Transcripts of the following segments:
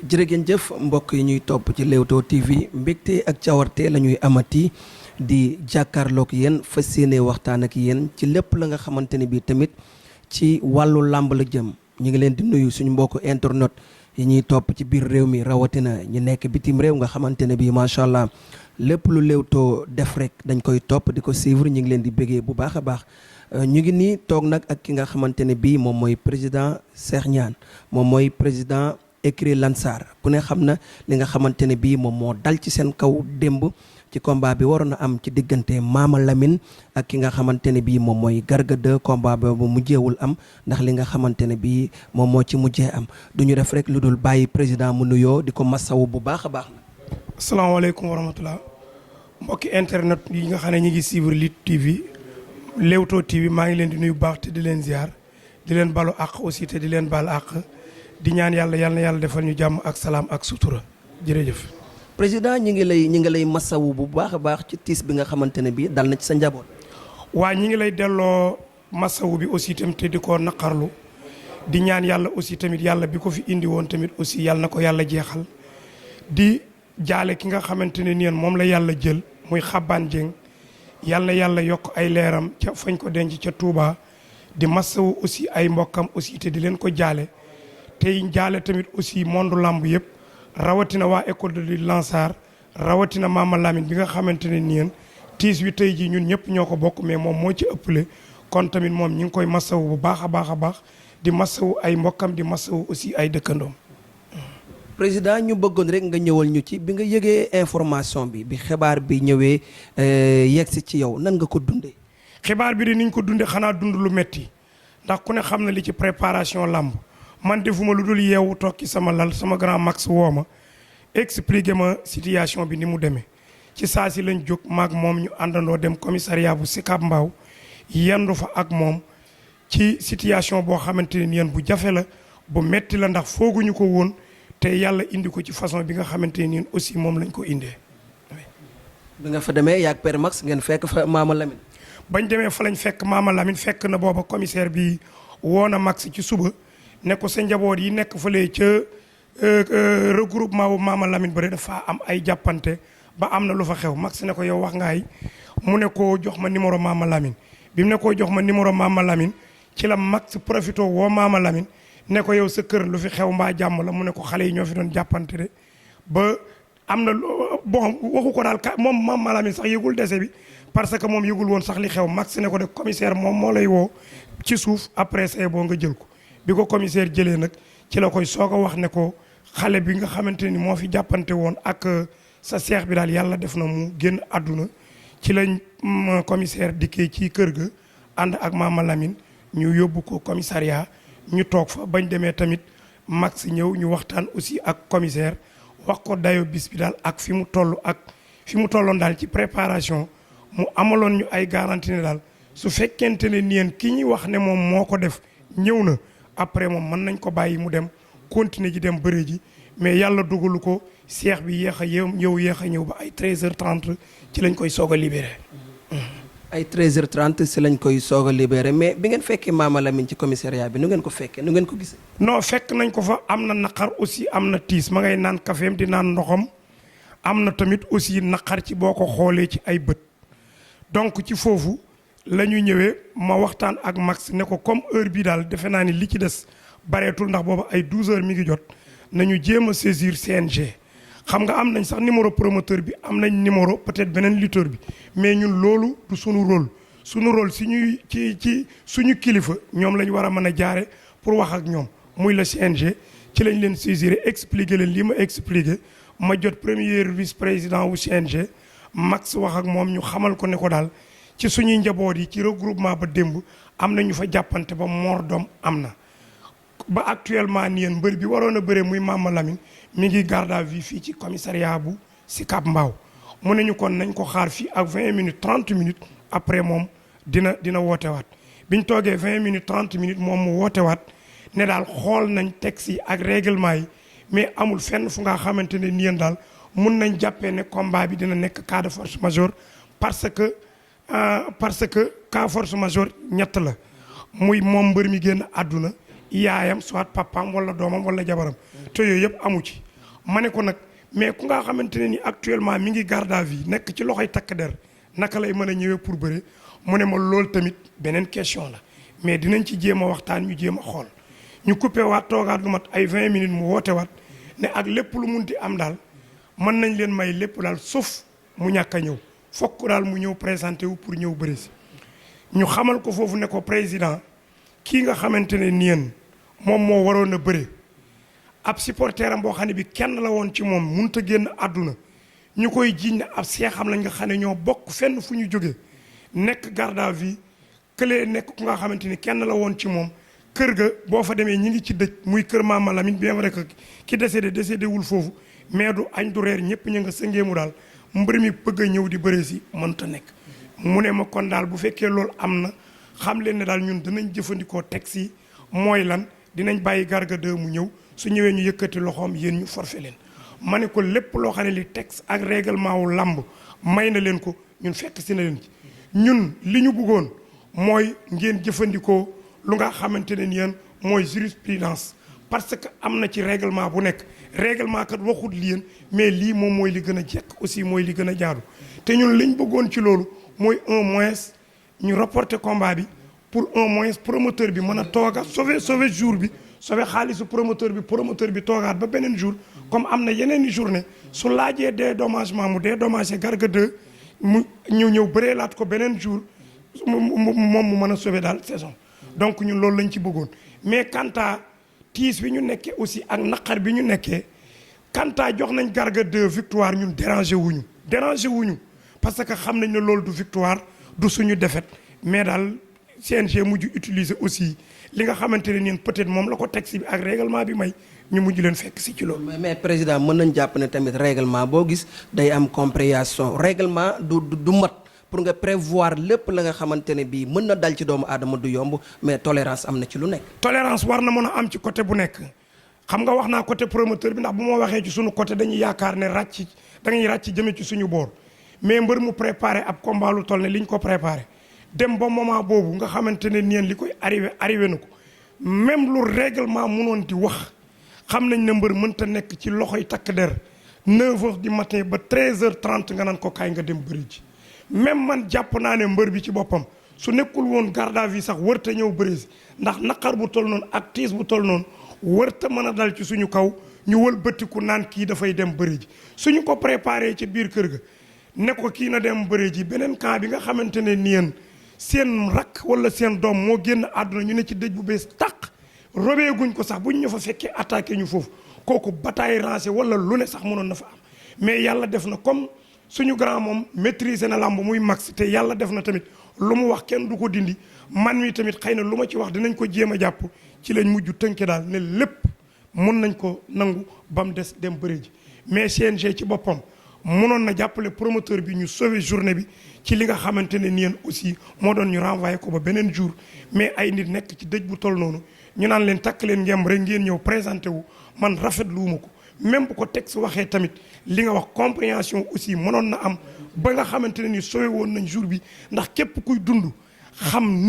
jërëjëf mbokk yi ñuy topp ci Leewtoo TV mbégte ak cawarte la ñuy amati di jàkkaarloog yéen fas yéene waxtaan ak yéen ci lépp la nga xamante ne bii tamit ci wàllu làmb la jëm ñu ngi leen di nuyu suñu mbokku internet yi ñuy topp ci biir réew mi rawatina ñu nekk bitim réew nga xamante ne bii macha allah lépp lu Leewtoo def rek dañ koy topp di ko suivre ñu ngi leen di bëggee bu baax a baax. ñu ngi nii toog nag ak ki nga xamante ne bii moom mooy président Cheikh Niane moom mooy président écurie Lansar ku ne xam na li nga xamante ne bii moom moo dal ci seen kaw démb ci combat bi waroon a am ci diggante Mama Lamine ak ki nga xamante ne bii moom mooy Garga 2 combat boobu mujjeewul am ndax li nga xamante ne bii moom moo ci mujjee am du ñu def rek lu dul bàyyi président mu nuyoo di ko masawu bu baax a baax. asalaamaaleykum wa rahmatulah mbokki internet yi nga xam ne ñu ngi suivre Lutte TV Leewtoo TV maa ngi leen di nuyu baax te di leen ziar di leen balu àq aussi te di leen baal àq di ñaan yàlla yàlla defal ñu jàmm ak salaam ak sutura jërëjëf. président ñi ngi lay masawu bu baax a baax ci tiis bi nga xamante ne bii dal na ci sa njaboot. waa ñi ngi lay delloo masawu bi aussi tamit te di ko naqarlu di ñaan yàlla aussi tamit yàlla bi ko fi indi woon tamit aussi yàlla na ko yàlla jeexal di jaale ki nga xamante ne nii moom la yàlla jël muy Xabaan Dieng yàlla yokk ay leeram ca fañ ko denc ca Touba di masawu aussi ay mbokkam aussi te di leen ko jaale tey jaale tamit aussi monde lamb yëpp rawatina waa école de lutte Lansar rawatina Mama Lamine bi nga xamante ne nii tiis wi tey jii ñun ñëpp ñoo ko bokk mais moom moo ci ëppale kon tamit moom ñi ngi koy masawu bu baax a baax di masawu ay mbokkam di masawu aussi ay dëkkandoom. président ñu bëggoon rek nga ñëwal ñu ci bi nga yëgee information bi xibaar bi ñëwee yegsi ci yow nan nga ko dundee. xibaar bi de niñ ko dundee xanaa dund lu metti ndax ku ne xam na li ci préparation làmb man defuma lu dul yeewu toog ci sama lal sama grand max woo ma expliqué ma situation bi ni mu demee ci saa si lañ jóg maag moom ñu àndandoo dem commissariat bu Sicap Mbao yendu fa ak moom ci situation boo xamante ne yéen bu jafe la bu metti la ndax fooguñu ko woon. te yàlla indi ko ci façon bi nga xamante ni aussi moom lañ ko indee. bi nga fa demee yaag Père Max ngeen fekk fa Mama Lamine. bañ demee fa lañ fekk Mama Lamine fekk na booba commissaire bi woo na Max ci suba ne ko sa njaboot yi nekk fële ca regroupement bu Mama Lamine ba dafa am ay jàppante ba am na lu fa xew Max ne ko yow wax ngaay mu ne ko jox ma numéro Mama Lamine bi mu ne koo jox ma numéro Mama Lamine ci la Max profité woo Mama Lamine. ne ko yow sa kër lu fi xew mbaa jàmm la mu ne ko xale yi ñoo fi doon jàppante de ba am na bon waxu ko daal moom Mama Lamine sax yëgul dese bi parce que moom yëgul woon sax li xew Max ne ko de commissaire moom moo lay woo ci suuf après c'est bon nga jël ko bi ko commissaire jëlee nag ci la koy soog a wax ne ko xale bi nga xamante ni moo fi jàppante woon ak sa seex bi daal yàlla def na mu génn àdduna ci lañ commissaire dikkee ci kër ga ànd ak Mama Lamine ñu yóbbu ko commissariat ñu toog fa bañ demee tamit Max ñëw ñu waxtaan aussi ak commissaire wax ko dayo bis bi daal ak fi mu toll ak fi mu tolloon daal ci préparation mu amaloon ñu ay garantie ne daal su fekkente ne neen ki ñuy wax ne moom moo ko def ñëw na après moom mën nañ ko bàyyi mu dem continuer ji dem bëre ji mais yàlla dugalu ko seex bi yéex a yéex a ñëw ba ay 13h30 ci lañ koy soog a libéré. ay 13h30 si lañ koy soog a libéré mais bi ngeen fekkee Mama Lamine ci commissariat bi nu ngeen ko fekkee nu ngeen ko gisee. non fekk nañ ko fa am na naqar aussi am na tiis ma ngay naan kafeem di naan ndoxam am na tamit aussi naqar ci boo ko xoolee ci ay bët donc ci foofu la ñu ñëwee ma waxtaan ak Max ne ko comme heure bi daal defe naa ni li ci des bareetul ndax boobu ay 12h mi ngi jot nañu jéem a saisir CNG. xam nga am nañ sax numéro promoteur bi am nañ numéro peut-être beneen lutteur bi mais ñun loolu du suñu rôle ci suñu kilifa ñoom lañ war a mën a jaare pour wax ak ñoom muy la CNG ci lañ leen saisir expliquer leen li ma expliquer ma jot premier vice président wu CNG Max wax ak moom ñu xamal ko ne ko daal ci suñuy njaboot yi ci regroupement ba démb am na ñu fa jàppante ba mort d'homme am na ba actuellement nii yéen mbër bi waroon a bëre muy Mama Lamine mi ngi garde à vue fii ci commissariat bu Sicap Mbao mu ne ñu kon nañ ko xaar fii ak 20 minutes 30 minutes après moom dina wootewaat biñ toogee 20 minutes 30 minutes moom mu wootewaat ne daal xool nañ texte yi ak règlement yi mais amul fenn fu nga xamante ne nii yéen daal mun nañ jàppee ne combat bi dina nekk cas de force majeure parce que cas force majeure ñett la muy moom mbër mi génn àdduna yaayam soit papaam wala doomam wala jabaram te yooyu yëpp amu ci ma ne ko nag mais ku nga xamante ne ni actuellement mi ngi garde à vue nekk ci loxoy takk der naka lay mën a ñëwee pour bëre mu ne ma loolu tamit beneen question la mais dinañ ci jéem a waxtaan ñu jéem a xool ñu coupé waat toogaat lu mat ay 20 minutes mu woote waat ne ak lépp lu munti am daal mën nañ leen may lépp daal sauf mu ñàkk a ñëw fokk daal mu ñëw présenté wu pour ñëw bëre si ñu xamal ko foofu ne ko président kii nga xamante ne nii moom moo waroon a bëre ab supporter am boo xam ne bi kenn la woon ci moom mënut a génn àdduna ñu koy jiiñ ne ab seexam lañ nga xam ne ñoo bokk fenn fu ñu jóge nekk garde à vue këlee nekk ku nga xamante ni kenn la woon ci moom kër ga boo fa demee ñi ngi ci dëj muy kër Mama Lamine bien vrai que ki décédé wul foofu mais du añ du reer ñëpp ñu nga sëngeemu daal mbër mi bëgg a ñëw di bëre si mënta nekk mu ne ma kon daal bu fekkee loolu am na xam leen ne daal ñun dinañ jëfandikoo texte yi mooy lan dinañ bàyyi Garga 2 mu ñëw su ñëwee ñu yëkkati loxoom yéen ñu forfait leen ma ne ko lépp loo xam ne li texte ak règlement wu làmb may na leen ko ñun fekk si na leen ci ñun li ñu bëggoon mooy ngeen jëfandikoo lu nga xamante ne yéen mooy jurisprudence parce que am na ci règlement bu nekk règlement kat waxut li yéen mais lii moom mooy li gën a jekk aussi mooy li gën a jaadu te ñun liñ bëggoon ci loolu mooy un moins ñu reporter combat bi pour un moins promoteur bi mën a tooga sauver jour bi sauver xaalisu promoteur bi toogaat ba beneen jour comme am na yeneen i journée su laajee dédommagement mu dédommagé Garga 2 mu ñëw bëreelaat ko beneen jour moom mu mën a sauver daal saison donc ñun loolu lañ ci bëggoon mais quant à tiis bi ñu nekkee aussi ak naqar bi ñu nekkee quant à jox nañ Garga 2 victoire ñun dérangé wuñu parce que xam nañ ne loolu du victoire du suñu défaite mais daal CNG mujj utiliser aussi li nga xamante ne nii peut-être moom la ko texte bi ak règlement bi may ñu mujj leen fekk si ci loolu. mais président mën nañ jàpp ne tamit règlement boo gis day am compréhension règlement du mat pour nga prévoir lépp la nga xamante ne bii mën na dal ci doomu aadama du yomb mais tolérance am na ci lu nekk. tolérance war na mën a am ci côté bu nekk xam nga wax naa côté promoteur bi ndax bu ma waxee ci suñu côté dañuy yaakaar ne dañuy ràcc jëme ci suñu boor mais mbër mu préparé ab combat lu toll ne li ñu ko préparé. dem ba moment boobu nga xamante ne nii li koy arrivé na ko même lu règlement mënoon di wax xam nañ ne mbër mënta nekk ci loxoy takk der 9h du matin ba 13h30 nga naan ko kaay nga dem bëri ji même man jàpp naa ne mbër bi ci boppam su nekkul woon garde à vue sax wërta ñëw bëri si ndax naqar bu toll noonu ak tiis bu toll noonu wërta mën a dal ci suñu kaw ñu wëlbatiku naan kii dafay dem bëri ji suñu ko préparé ci biir kër ga ne ko kii na dem bëri ji beneen camp bi nga xamante ne nii seen rakk wala seen doom moo génn àdduna ñu ne ci dëj bu bees tàq robee guñ ko sax buñ ñu fa fekkee attaqué ñu foofu kooku bataille rangé wala lu ne sax mënoon na fa am mais yàlla def na comme suñu grand moom maîtriser na làmb muy max te yàlla def na tamit lu mu wax kenn du ko dindi man mi tamit xëy na lu ma ci wax dinañ ko jéem a jàpp ci lañ mujj tënke daal ne lépp mun nañ ko nangu ba mu des dem bëre ji mais CNG ci boppam mënoon na jàppale promoteur bi ñu sauver journée bi ci li nga xamante ne nii aussi moo doon ñu renvoyé ko ba beneen jour mais ay nit nekk ci dëj bu toll noonu ñu naan leen takk leen ngemb rek ngeen ñëw présenté wu man rafetluwuma ko même bu ko texte waxee tamit li nga wax compréhension aussi mënoon na am ba nga xamante ne ni sauvé woon nañ jour bi ndax képp kuy dund xam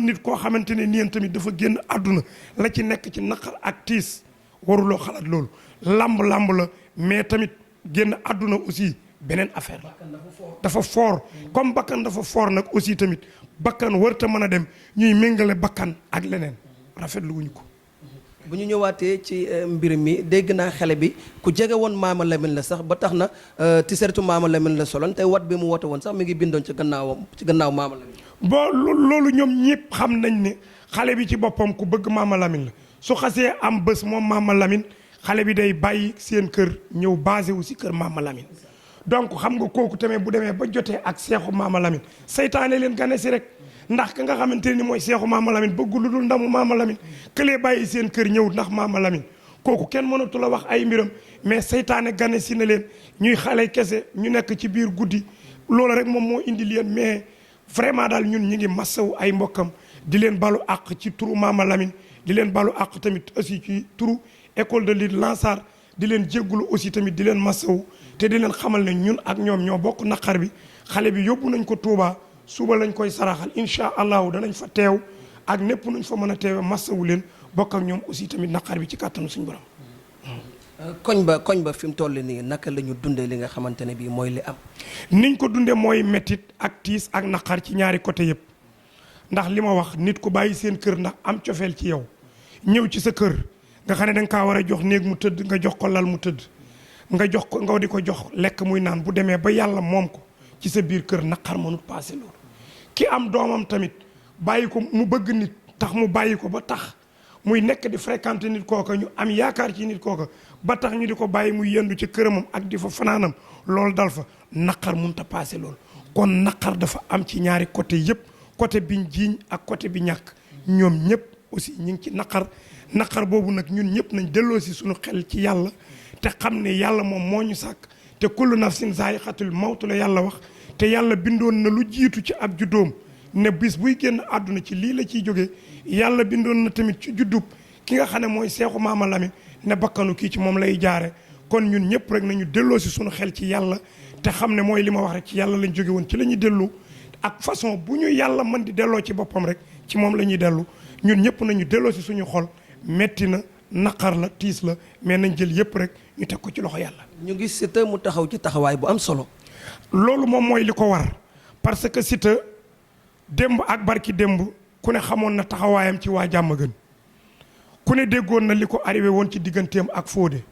nit koo xamante ne nii tamit dafa génn àdduna la ci nekk ci naqar ak tiis waruloo xalaat loolu lamb la mais tamit génn àdduna aussi beneen affaire la dafa fort comme bakkan dafa fort nag aussi tamit bakkan warta mën a dem ñuy méngale bakkan ak leneen rafetlu wuñu ko. bu ñu ñëwaatee ci mbir mi dégg naa xale bi ku jege woon Mama Lamine la sax ba tax na tisertu Mama Lamine la soloon te wat bi mu woote woon sax mi ngi bindoon ci gannaaw Mama Lamine. bon loolu ñoom ñëpp xam nañ ne xale bi ci boppam ku bëgg Mama Lamine la su xasee am bés moom Mama Lamine xale bi day bàyyi seen kër ñëw basé wu si kër Mama Lamine donc xam nga kooku tamit bu demee ba jotee ak seexu Mama Lamine saytaane leen gane si rek ndax ka nga xamante ni mooy seexu Mama Lamine bëggu lu dul ndamu Mama Lamine këlee bàyyi seen kër ñëw ndax Mama Lamine kooku kenn mënatu la wax ay mbiram mais saytaane gane si na leen ñuy xale kese ñu nekk ci biir guddi loolu rek moom moo indi leen mais vraiment daal ñun ñi ngi massawu ay mbokkam di leen balu àq ci turu Mama Lamine di leen balu àq tamit aussi ci turu école de lutte Lansar di leen jéggulu aussi tamit di leen massawu te di leen xamal ne ñun ak ñoom ñoo bokk naqar bi xale bi yóbbu nañ ko Touba suba lañ koy saraxal incha allahu danañ fa teew ak népp nuñ fa mën a teewe massawu leen bokk ak ñoom aussi tamit naqar bi ci kàttanu suñu borom. koñ ba fi mu toll nii naka la ñu dundee li nga xamante ne bii mooy li am. niñ ko dundee mooy métit ak tiis ak naqar ci ñaari côté yëpp ndax li ma wax nit ku bàyyi seen kër ndax am cofeel ci yow ñëw ci sa kër nga xam ne da nga kaa war a jox néeg mu tëdd nga jox ko lal mu tëdd nga jox ko nga di ko jox lekk muy naan bu demee ba yàlla moom ko ci sa biir kër naqar mënut passé loolu. ki am doomam tamit bàyyi ko mu bëgg nit tax mu bàyyi ko ba tax muy nekk di fréquenter nit kooka ñu am yaakaar ci nit kooka ba tax ñu di ko bàyyi muy yendu ci këramam ak di fa fanaanam loolu dal fa naqar mënut a passé loolu. kon naqar dafa am ci ñaari côté yëpp côté biñ jiiñ ak côté bi ñàkk ñoom ñëpp aussi ñu ngi ci naqar boobu nag ñun ñëpp nañ delloo si suñu xel ci yàlla te xam ne yàlla moom moo ñu sàkk te kullu nafsin zaa'iqatul mawt la yàlla wax te yàlla bindoon na lu jiitu ci ab juddoom ne bis buy génn àdduna ci lii la ciy jógee yàlla bindoon na tamit ci juddub ki nga xam ne mooy seexu Maama Lamine ne bakkanu kii ci moom lay jaare kon ñun ñëpp rek nañu delloo si suñu xel ci yàlla te xam ne mooy li ma wax rek ci yàlla lañ jóge woon ci la ñuy dellu ak façon bu ñu yàlla mën di delloo ci boppam rek ci moom la ñuy dellu ñun ñëpp nañu delloo si suñu xol metti na naqar la tiis la mais nañ jël yëpp rek ñu teg ko ci loxo yàlla. ñu gis Siteu mu taxaw ci taxawaay bu am solo. loolu moom mooy li ko war parce que Siteu démb ak barki démb ku ne xamoon na taxawaayam ci waa Jàmmagën ku ne déggoon na li ko arrivé woon ci digganteem ak Fodé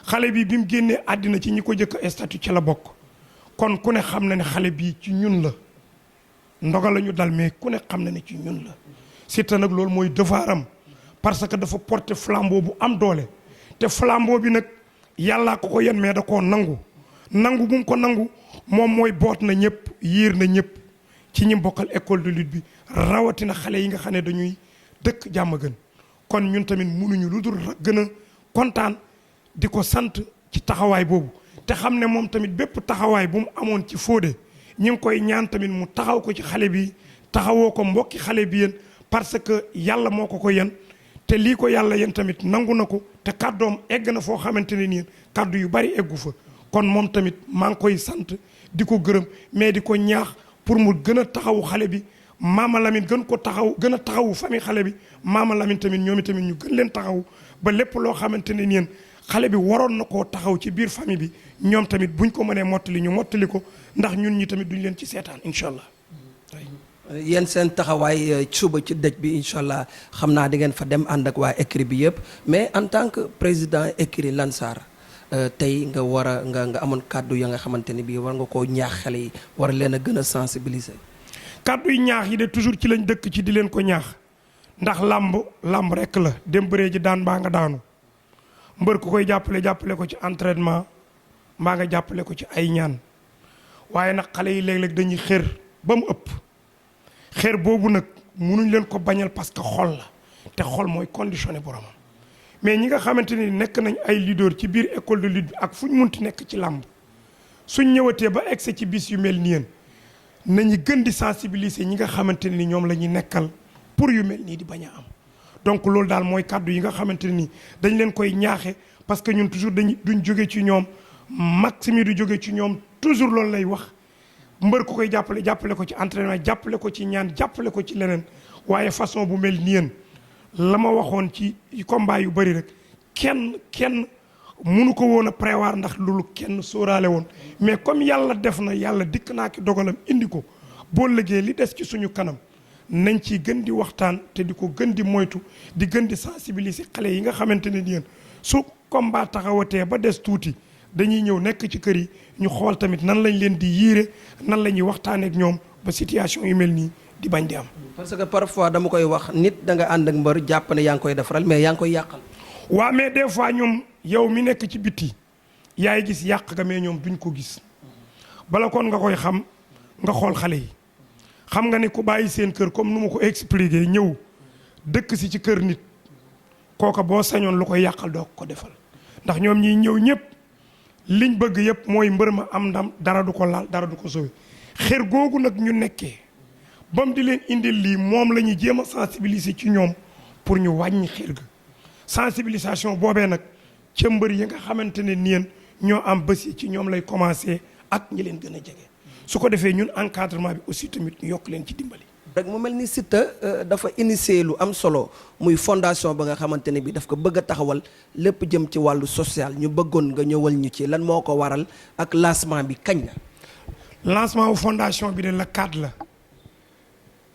xale bi bi mu génnee àddina ci ñi ko jëkk statut ci la bokk kon ku ne xam na ne xale bii ci ñun la ndogal la ñu dal mais ku ne xam na ne ci ñun la Siteu nag loolu mooy devoiram parce que dafa porter flambeau bu am doole te flambeau bi nag yàllaa ko yen mais da koo nangu bu mu ko nangu moom mooy boot na ñëpp yiir na ñëpp ci ñi bokkal école de lutte bi rawatina xale yi nga xam ne dañuy dëkk Jàmmagën kon ñun tamit mënuñu lu dul gën a kontaan di ko sant ci taxawaay boobu te xam ne moom tamit bépp taxawaay bu mu amoon ci Fodé ñi ngi koy ñaan tamit mu taxaw ko ci xale bi taxawoo ko mbokki xale bi yéen parce que yàlla moo ko yen te lii ko yàlla yéen tamit nangu na ko te kàddoom egg na foo xamante ne nii kàddu yu bari eggu fa kon moom tamit maa ngi koy sant di ko gërëm mais di ko ñaax pour mu gën a taxawu xale bi Maama Lamine gën a taxawu famille xale bi Maama Lamine tamit ñoom tamit ñu gën leen taxawu ba lépp loo xamante ne nii xale bi waroon na koo taxaw ci biir famille bi ñoom tamit buñ ko mënee mottali ñu mottali ko ndax ñun ñi tamit duñ leen ci seetaan incha allah. yéen seen taxawaay suba ci dëj bi incha allah xam naa di ngeen fa dem ànd ak waa écrit bi yëpp mais en tant que président écrit Lansar tey nga war a nga amoon kàddu ya nga xamante ne bii war nga koo ñaax xale yi war leen a gën a sensibiliser. kàddu yi ñaax yi de toujours ci lañ dëkk ci di leen ko ñaax ndax làmb rek la dem bëree ji daan mbaa nga daanu mbër ku koy jàppale ko ci entraînement mbaa nga jàppale ko ci ay ñaan waaye nag xale yi léeg-léeg dañuy xër ba mu ëpp. xeer boobu nag munuñ leen ko bañal parce que xol la te xol mooy conditionné boromam mais ñi nga xamante ni nekk nañ ay leader ci biir école de lutte bi ak fu ñu munti nekk ci làmb suñ ñëwatee ba egsi ci bis yu mel ni yéen nañu gën di sensibiliser ñi nga xamante ni ñoom la ñuy nekkal pour yu mel nii di bañ a am donc loolu daal mooy kàddu yi nga xamante ni dañ leen koy ñaaxe parce que ñun toujours duñ jóge ci ñoom maxime du jóge ci ñoom toujours loolu lay wax mbër ku koy jàppale ko ci entraînement jàppale ko ci ñaan jàppale ko ci leneen waaye façon bu mel ni yéen la ma waxoon ci combat yu bëri rek kenn munu ko woon a prévoir ndax loolu kenn sóoraale woon mais comme yàlla def na yàlla dikk naa ki dogalam indi ko boo liggéey li des ci suñu kanam nañ ci gën di waxtaan te di ko gën di moytu di gën di sensibiliser xale yi nga xamante ne yéen su combat taxawatee ba des tuuti dañuy ñëw nekk ci kër yi ñu xool tamit nan lañ leen di yiire nan la ñuy waxtaanee ak ñoom ba situation yu mel nii di bañ di am. parce que parfois dama koy wax nit da nga ànd ak mbër jàpp ne yaa ngi koy defaral mais yaa ngi koy yàqal. waaw mais des fois ñoom yow mi nekk ci bitti yaay gis yàq ga mais ñoom duñ ko gis bala kon nga koy xam nga xool xale yi xam nga ne ku bàyyi seen kër comme nu ma ko expliqué ñëw dëkk si ci kër nit kooka boo sañoon lu koy yàqal doo ko defal ndax ñoom ñiy ñëw ñëpp. liñ bëgg yëpp mooy mbër ma am ndam dara du ko laal dara du ko sowe xër googu nag ñu nekkee ba mu di leen indil lii moom la ñuy jéem a sensibiliser ci ñoom pour ñu wàññi xër ga sensibilisation boobee nag ca mbër yi nga xamante ne nii ñoo am bés yi ci ñoom lay commencer ak ñi leen gën a jege su ko defee ñun encadrement bi aussi tamit ñu yokk leen ci dimbali. rek mu mel ni Siteu dafa initier lu am solo muy fondation ba nga xamante ne bi daf ko bëgg a taxawal lépp jëm ci wàllu social ñu bëggoon nga ñëwal ñu ci lan moo ko waral ak lancement bi kañ la. lancement wu fondation bi de la 4 la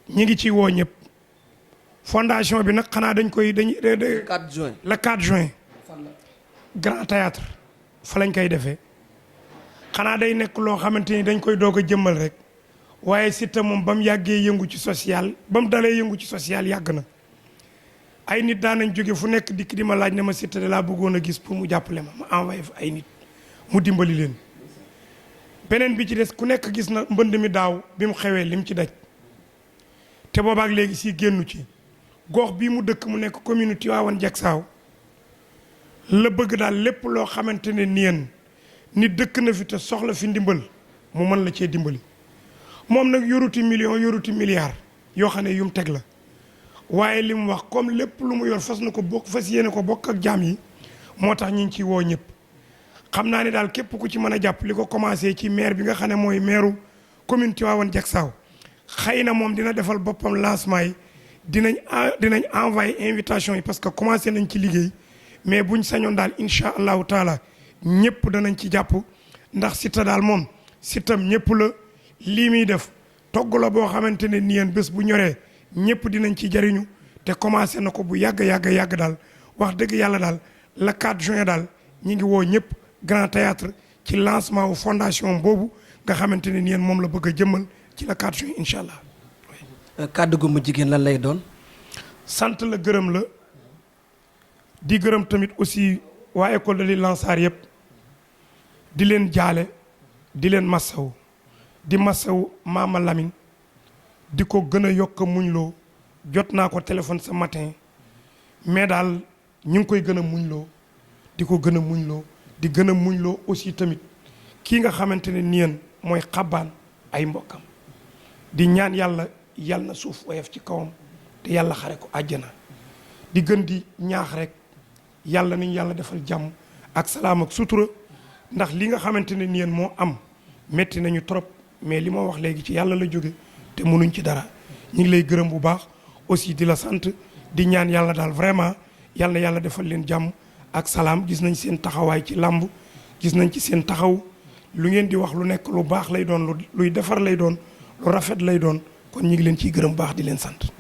ñi ngi ci woo ñëpp fondation bi nag xanaa dañ 4 juin. le 4 juin Grand Théâtre fa lañ koy defee xanaa day nekk loo xamante ni dañ koy doog a jëmmal rek waaye Siteu moom ba mu yàggee yëngu ci social ba mu dalee yëngu ci social yàgg na ay nit daan nañ jóge fu nekk dikk di ma laaj ne ma Siteu de laa bëggoon a gis pour mu jàppale ma envoyé fa ay nit mu dimbali leen beneen bi ci des ku nekk gis na mbënd mi daaw bi mu xewee lim ci daj te boobaak léegi si génnu ci gox bii mu dëkk mu nekk commune Tivaouane Diacksao la bëgg daal lépp loo xamante ne niyeen nit dëkk na fi te soxla fi ndimbal mu mën la cee dimbali moom nag yoruti million yoruti milliard yoo xam ne yu mu teg la waaye li mu wax comme lépp lu mu yor fas yéene ko bokk ak jaam yi moo tax ñu ngi ciy woo ñëpp xam naa ne daal képp ku ci mën a jàpp li ko commencé ci maire bi nga xam ne mooy maireu commune Tivaouane Diacksao xëy na moom dina defal boppam lancement yi dinañ envoyé invitation yi parce que commencé nañ ci liggéey mais buñ sañoon daal incha allahu taala ñëpp danañ ci jàpp ndax Siteu daal moom Siteu ñëpp la lii muy def togg la boo xamante ne nii yéen bés bu ñoree ñëpp dinañ ci jariñu te commencé na ko bu yàgg daal wax dëgg yàlla daal le 4 juin daal ñi ngi woo ñëpp Grand Théâtre ci lancement wu fondation boobu nga xamante ne nii yéen moom la bëgg a jëmmal ci le 4 juin incha allah. kàddu gu mu jigéen lan lay doon. sant la gërëm la di gërëm tamit aussi waa école de l'Île Lansar yëpp di leen jaale di leen massaw di massaw Mama Lamine di ko gën a yokk muñ loo jot naa ko téléphone ce matin mais daal ñu ngi koy gën a muñ loo di ko gën a muñ loo di gën a muñ loo aussi tamit kii nga xamante ne nii mooy xabaan ay mbokkam di ñaan yàlla na suuf woyof ci kawam te yàlla xare ko àjjana di gën di ñaax rek yàlla nañu yàlla defal jàmm ak salaam ak sutura ndax li nga xamante ne nii moo am metti nañu trop mais li ma wax léegi ci yàlla la jóge te mënuñ ci dara ñu ngi lay gërëm bu baax aussi di la sant di ñaan yàlla daal vraiment yàlla defal leen jàmm ak salaam gis nañ seen taxawaay ci làmb gis nañ ci seen taxaw lu ngeen di wax lu nekk lu baax lay doon luy defar lay doon lu rafet lay doon kon ñu ngi leen ciy gërëm bu baax di leen sant